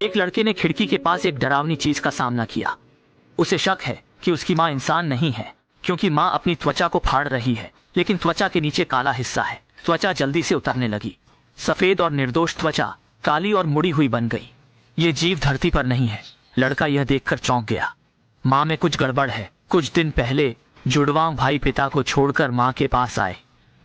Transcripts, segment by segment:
एक लड़के ने खिड़की के पास एक डरावनी चीज का सामना किया। उसे शक है कि उसकी माँ इंसान नहीं है, क्योंकि माँ अपनी त्वचा को फाड़ रही है, लेकिन त्वचा के नीचे काला हिस्सा है। त्वचा जल्दी से उतरने लगी। सफेद और निर्दोष त्वचा काली और मुड़ी हुई बन गई। ये जीव धरती पर नहीं है। लड़का यह देखकर चौंक गया। माँ में कुछ गड़बड़ है। कुछ दिन पहले जुड़वां भाई पिता को छोड़कर माँ के पास आए।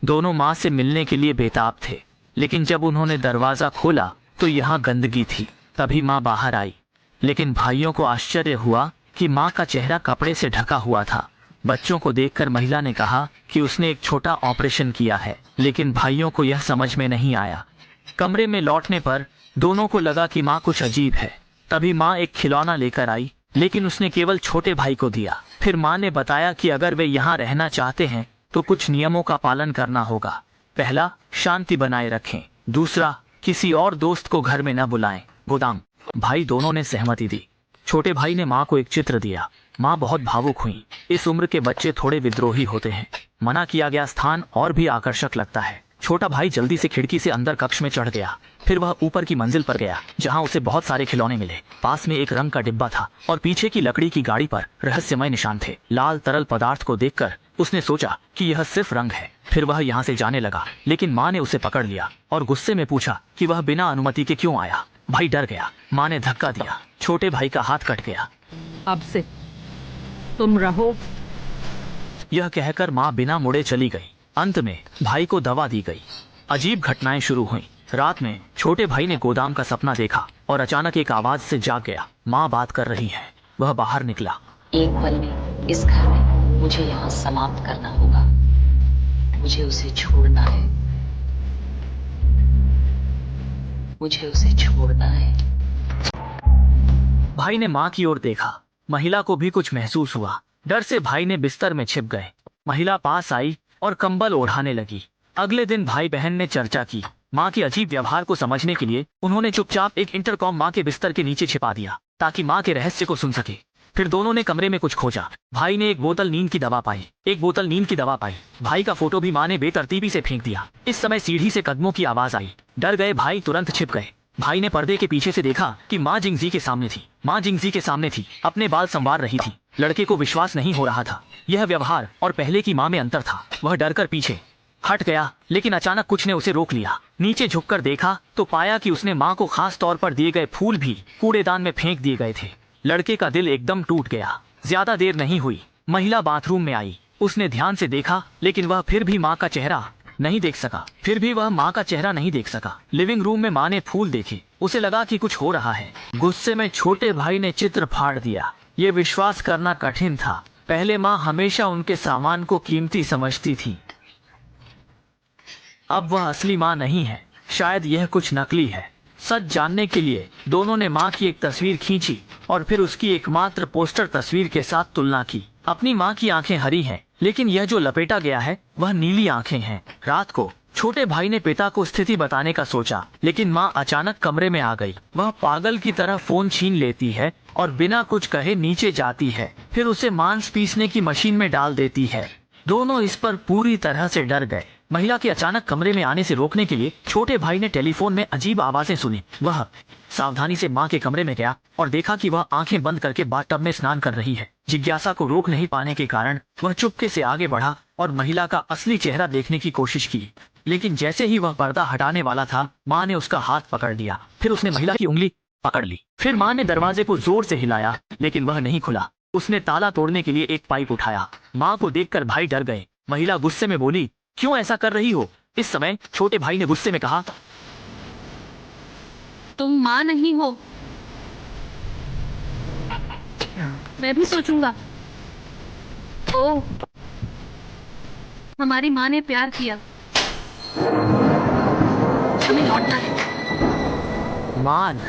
दोनों माँ से मिलने के लिए बेताब थे, लेकिन जब उन्होंने दरवाजा खोला तो यहाँ गंदगी थी। तभी माँ बाहर आई, लेकिन भाइयों को आश्चर्य हुआ कि माँ का चेहरा कपड़े से ढका हुआ था। बच्चों को देखकर महिला ने कहा कि उसने एक छोटा ऑपरेशन किया है, लेकिन भाइयों को यह समझ में नहीं आया। कमरे में लौटने पर दोनों को लगा कि माँ कुछ अजीब है। तभी माँ एक खिलौना लेकर आई, लेकिन उसने केवल छोटे भाई को दिया। फिर माँ ने बताया कि अगर वे यहाँ रहना चाहते हैं तो कुछ नियमों का पालन करना होगा। पहला, शांति बनाए रखें। दूसरा, किसी और दोस्त को घर में न बुलाएं। गोदाम भाई दोनों ने सहमति दी। छोटे भाई ने माँ को एक चित्र दिया। माँ बहुत भावुक हुई। इस उम्र के बच्चे थोड़े विद्रोही होते हैं। मना किया गया स्थान और भी आकर्षक लगता है। छोटा भाई जल्दी से खिड़की से अंदर कक्ष में चढ़ गया। फिर वह ऊपर की मंजिल पर गया, जहां उसे बहुत सारे खिलौने मिले। पास में एक रंग का डिब्बा था और पीछे की लकड़ी की गाड़ी पर रहस्यमय निशान थे। लाल तरल पदार्थ को देखकर उसने सोचा कि यह सिर्फ रंग है। फिर वह यहाँ से जाने लगा, लेकिन माँ ने उसे पकड़ लिया और गुस्से में पूछा कि वह बिना अनुमति के क्यों आया। भाई डर गया। माँ ने धक्का दिया। छोटे भाई का हाथ कट गया। अब से तुम रहो। यह कहकर माँ बिना मुड़े चली गई। अंत में भाई को दवा दी गई। अजीब घटनाएं शुरू हुईं। रात में छोटे भाई ने गोदाम का सपना देखा और अचानक एक आवाज से जाग गया। माँ बात कर रही है। वह बाहर निकला। एक पल में इस घर में मुझे यहाँ समाप्त करना होगा। मुझे उसे छोड़ना है। मुझे उसे छोड़ना है। भाई ने माँ की ओर देखा। महिला को भी कुछ महसूस हुआ। डर से भाई ने बिस्तर में छिप गए। महिला पास आई और कंबल ओढ़ाने लगी। अगले दिन भाई बहन ने चर्चा की। माँ के अजीब व्यवहार को समझने के लिए उन्होंने चुपचाप एक इंटरकॉम माँ के बिस्तर के नीचे छिपा दिया, ताकि माँ के रहस्य को सुन सके। फिर दोनों ने कमरे में कुछ खोजा। भाई ने एक बोतल नींद की दवा पाई। भाई का फोटो भी माँ ने बेतरतीबी से फेंक दिया। इस समय सीढ़ी से कदमों की आवाज आई। डर गए भाई तुरंत छिप गए। भाई ने पर्दे के पीछे से देखा कि माँ जिंगजी के सामने थी। अपने बाल संवार रही थी। लड़के को विश्वास नहीं हो रहा था। यह व्यवहार और पहले की माँ में अंतर था। वह डरकर पीछे हट गया, लेकिन अचानक कुछ ने उसे रोक लिया। नीचे झुककर देखा तो पाया कि उसने माँ को खास तौर पर दिए गए फूल भी कूड़ेदान में फेंक दिए गए थे। लड़के का दिल एकदम टूट गया। ज्यादा देर नहीं हुई, महिला बाथरूम में आई। उसने ध्यान से देखा, लेकिन वह फिर भी माँ का चेहरा नहीं देख सका। लिविंग रूम में माँ ने फूल देखे। उसे लगा कि कुछ हो रहा है। गुस्से में छोटे भाई ने चित्र फाड़ दिया। ये विश्वास करना कठिन था। पहले माँ हमेशा उनके सामान को कीमती समझती थी। अब वह असली माँ नहीं है। शायद यह कुछ नकली है। सच जानने के लिए दोनों ने माँ की एक तस्वीर खींची और फिर उसकी एकमात्र पोस्टर तस्वीर के साथ तुलना की। अपनी माँ की आंखें हरी हैं, लेकिन यह जो लपेटा गया है वह नीली आंखें हैं। रात को छोटे भाई ने पिता को स्थिति बताने का सोचा, लेकिन माँ अचानक कमरे में आ गई। वह पागल की तरह फोन छीन लेती है और बिना कुछ कहे नीचे जाती है। फिर उसे मांस पीसने की मशीन में डाल देती है। दोनों इस पर पूरी तरह से डर गए। महिला के अचानक कमरे में आने से रोकने के लिए छोटे भाई ने टेलीफोन में अजीब आवाजें सुनी। वह सावधानी से माँ के कमरे में गया और देखा कि वह आंखें बंद करके बाथटब में स्नान कर रही है। जिज्ञासा को रोक नहीं पाने के कारण वह चुपके से आगे बढ़ा और महिला का असली चेहरा देखने की कोशिश की। लेकिन जैसे ही वह पर्दा हटाने वाला था, माँ ने उसका हाथ पकड़ लिया। फिर उसने महिला की उंगली पकड़ ली। फिर माँ ने दरवाजे को जोर से हिलाया, लेकिन वह नहीं खुला। उसने ताला तोड़ने के लिए एक पाइप उठाया। माँ को देखकर भाई डर गए। महिला गुस्से में बोली, क्यों ऐसा कर रही हो? इस समय छोटे भाई ने गुस्से में कहा, तुम माँ नहीं हो। मैं भी सोचूंगा। ओह, हमारी माँ ने प्यार किया। हमें लौटना है। मान।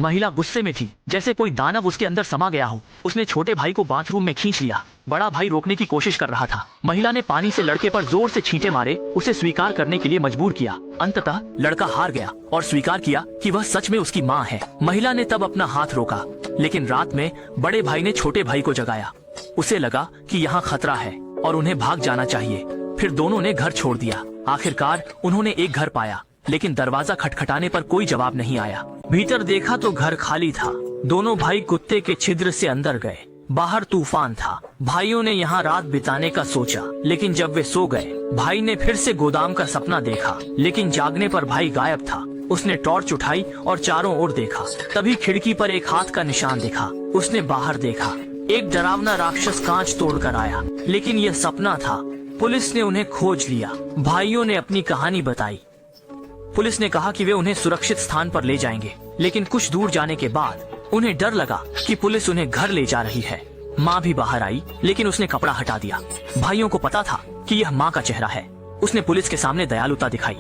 महिला गुस्से में थी, जैसे कोई दानव उसके अंदर समा गया हो। उसने छोटे भाई को बाथरूम में खींच लिया। बड़ा भाई रोकने की कोशिश कर रहा था। महिला ने पानी से लड़के पर जोर से छींटे मारे, उसे स्वीकार करने के लिए मजबूर किया। अंततः लड़का हार गया और स्वीकार किया कि वह सच में उसकी माँ है। महिला ने तब अपना हाथ रोका, लेकिन रात में बड़े भाई ने छोटे भाई को जगाया। उसे लगा कि यहाँ खतरा है और उन्हें भाग जाना चाहिए। फिर दोनों ने घर छोड़ दिया। आखिरकार उन्होंने एक घर पाया, लेकिन दरवाजा खटखटाने पर कोई जवाब नहीं आया। भीतर देखा तो घर खाली था। दोनों भाई कुत्ते के छिद्र से अंदर गए। बाहर तूफान था। भाइयों ने यहाँ रात बिताने का सोचा, लेकिन जब वे सो गए, भाई ने फिर से गोदाम का सपना देखा। लेकिन जागने पर भाई गायब था। उसने टॉर्च उठाई और चारों ओर देखा। तभी खिड़की पर एक हाथ का निशान दिखा। उसने बाहर देखा। एक डरावना राक्षस कांच तोड़कर आया, लेकिन यह सपना था। पुलिस ने उन्हें खोज लिया। भाइयों ने अपनी कहानी बताई। पुलिस ने कहा कि वे उन्हें सुरक्षित स्थान पर ले जाएंगे, लेकिन कुछ दूर जाने के बाद उन्हें डर लगा कि पुलिस उन्हें घर ले जा रही है। माँ भी बाहर आई, लेकिन उसने कपड़ा हटा दिया। भाइयों को पता था कि यह माँ का चेहरा है। उसने पुलिस के सामने दयालुता दिखाई,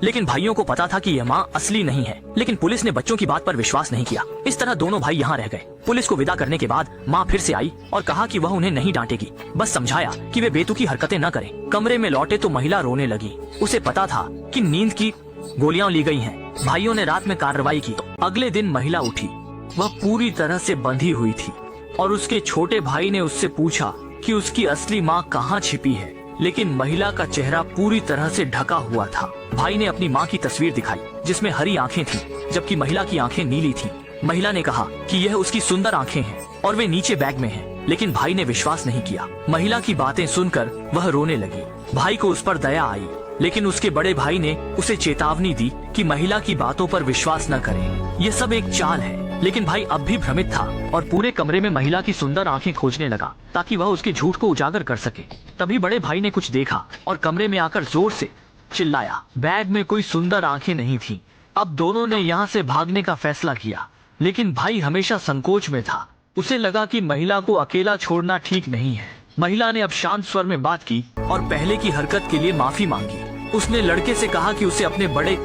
लेकिन भाइयों को पता था कि यह माँ असली नहीं है। लेकिन पुलिस ने बच्चों की बात पर विश्वास नहीं किया। इस तरह दोनों भाई यहाँ रह गए। पुलिस को विदा करने के बाद माँ फिर से आई और कहा कि वह उन्हें नहीं डांटेगी, बस समझाया कि वे बेतुकी हरकतें न करें। कमरे में लौटे तो महिला रोने लगी। उसे पता था कि नींद की गोलियां ली गई हैं। भाइयों ने रात में कार्रवाई की। अगले दिन महिला उठी। वह पूरी तरह से बंधी हुई थी और उसके छोटे भाई ने उससे पूछा कि उसकी असली माँ कहाँ छिपी है, लेकिन महिला का चेहरा पूरी तरह से ढका हुआ था। भाई ने अपनी माँ की तस्वीर दिखाई, जिसमें हरी आंखें थीं, जबकि महिला की आंखें नीली थीं। महिला ने कहा कि यह उसकी सुंदर आंखें हैं और वे नीचे बैग में हैं, लेकिन भाई ने विश्वास नहीं किया। महिला की बातें सुनकर वह रोने लगी। भाई को उस पर दया आई, लेकिन उसके बड़े भाई ने उसे चेतावनी दी कि महिला की बातों पर विश्वास न करे। यह सब एक चाल है। लेकिन भाई अब भी भ्रमित था और पूरे कमरे में महिला की सुंदर आंखें खोजने लगा, ताकि वह उसके झूठ को उजागर कर सके। तभी बड़े भाई ने कुछ देखा और कमरे में आकर जोर से चिल्लाया। बैग में कोई सुंदर आंखें नहीं थी। अब दोनों ने यहाँ से भागने का फैसला किया, लेकिन भाई हमेशा संकोच में था। उसे लगा कि महिला को अकेला छोड़ना ठीक नहीं है। महिला ने अब शांत स्वर में बात की और पहले की हरकत के लिए माफी मांगी। उसने लड़के से कहा कि उसे अपने बड़े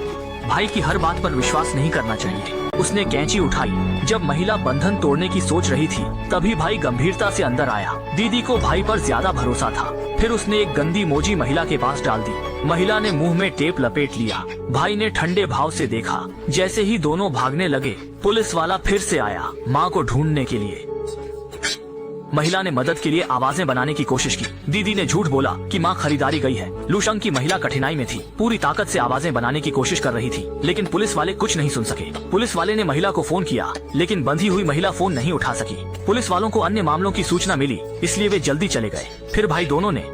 भाई की हर बात पर विश्वास नहीं करना चाहिए। उसने कैंची उठाई। जब महिला बंधन तोड़ने की सोच रही थी, तभी भाई गंभीरता से अंदर आया। दीदी को भाई पर ज्यादा भरोसा था। फिर उसने एक गंदी मोजी महिला के पास डाल दी। महिला ने मुंह में टेप लपेट लिया। भाई ने ठंडे भाव से देखा। जैसे ही दोनों भागने लगे, पुलिस वाला फिर से आया माँ को ढूंढने के लिए। महिला ने मदद के लिए आवाजें बनाने की कोशिश की। दीदी ने झूठ बोला कि माँ खरीदारी गई है। लूशंग की महिला कठिनाई में थी, पूरी ताकत से आवाजें बनाने की कोशिश कर रही थी, लेकिन पुलिस वाले कुछ नहीं सुन सके। पुलिस वाले ने महिला को फोन किया, लेकिन बंधी हुई महिला फोन नहीं उठा सकी। पुलिस वालों को अन्य मामलों की सूचना मिली, इसलिए वे जल्दी चले गए। फिर भाई दोनों ने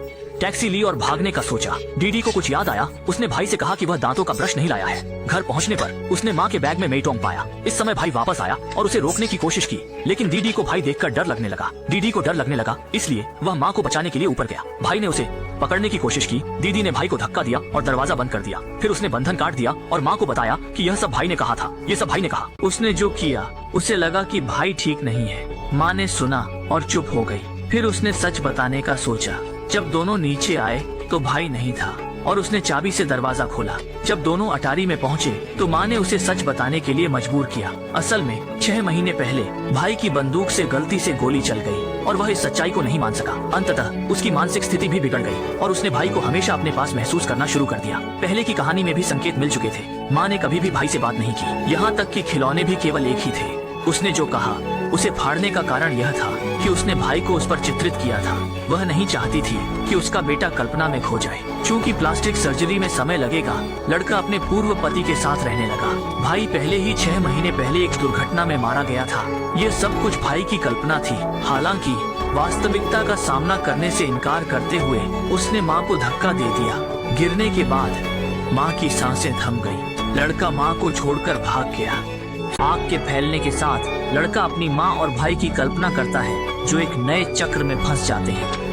टैक्सी ली और भागने का सोचा। डीडी को कुछ याद आया। उसने भाई से कहा कि वह दांतों का ब्रश नहीं लाया है। घर पहुंचने पर उसने माँ के बैग में मेटोंग पाया। इस समय भाई वापस आया और उसे रोकने की कोशिश की, लेकिन डीडी को भाई देखकर डर लगने लगा। डीडी को डर लगने लगा, इसलिए वह माँ को बचाने के लिए ऊपर गया। भाई ने उसे पकड़ने की कोशिश की। दीदी ने भाई को धक्का दिया और दरवाजा बंद कर दिया। फिर उसने बंधन काट दिया और माँ को बताया कि यह सब भाई ने कहा था। ये सब भाई ने कहा। उसने जो किया, उसे लगा कि भाई ठीक नहीं है। माँ ने सुना और चुप हो गई। फिर उसने सच बताने का सोचा। जब दोनों नीचे आए तो भाई नहीं था और उसने चाबी से दरवाजा खोला। जब दोनों अटारी में पहुंचे तो माँ ने उसे सच बताने के लिए मजबूर किया। असल में 6 महीने पहले भाई की बंदूक से गलती से गोली चल गई और वह इस सच्चाई को नहीं मान सका। अंततः उसकी मानसिक स्थिति भी बिगड़ गई और उसने भाई को हमेशा अपने पास महसूस करना शुरू कर दिया। पहले की कहानी में भी संकेत मिल चुके थे। माँ ने कभी भी भाई से बात नहीं की, यहाँ तक कि खिलौने भी केवल एक ही थे। उसने जो कहा उसे फाड़ने का कारण यह था कि उसने भाई को उस पर चित्रित किया था। वह नहीं चाहती थी कि उसका बेटा कल्पना में खो जाए। चूंकि प्लास्टिक सर्जरी में समय लगेगा, लड़का अपने पूर्व पति के साथ रहने लगा। भाई पहले ही 6 महीने पहले एक दुर्घटना में मारा गया था। ये सब कुछ भाई की कल्पना थी। हालांकि वास्तविकता का सामना करने से इनकार करते हुए उसने माँ को धक्का दे दिया। गिरने के बाद माँ की सांसें थम गई। लड़का माँ को छोड़कर भाग गया। आग के फैलने के साथ लड़का अपनी माँ और भाई की कल्पना करता है, जो एक नए चक्र में फंस जाते हैं।